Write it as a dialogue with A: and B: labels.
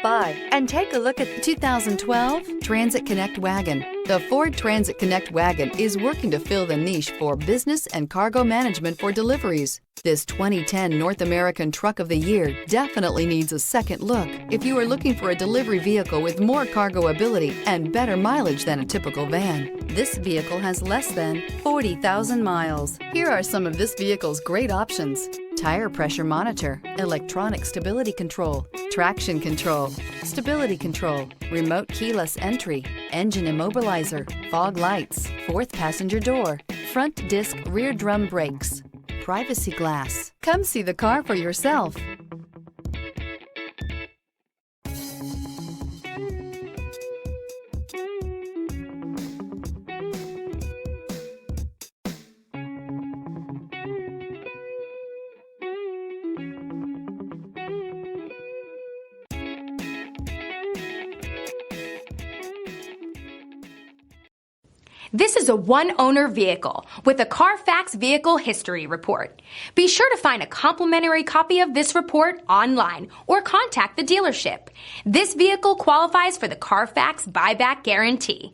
A: by and take a look at the 2012 Transit Connect Wagon. The Ford Transit Connect Wagon is working to fill the niche for business and cargo management for deliveries. This 2010 North American Truck of the Year definitely needs a second look if you are looking for a delivery vehicle with more cargo ability and better mileage than a typical van. This vehicle has less than 40,000 miles. Here are some of this vehicle's great options: tire pressure monitor, electronic stability control, traction control, stability control, remote keyless entry, engine immobilizer, fog lights, fourth passenger door, front disc rear drum brakes, privacy glass. Come see the car for yourself.
B: This is a one-owner vehicle with a Carfax Vehicle History Report. Be sure to find a complimentary copy of this report online or contact the dealership. This vehicle qualifies for the Carfax Buyback Guarantee.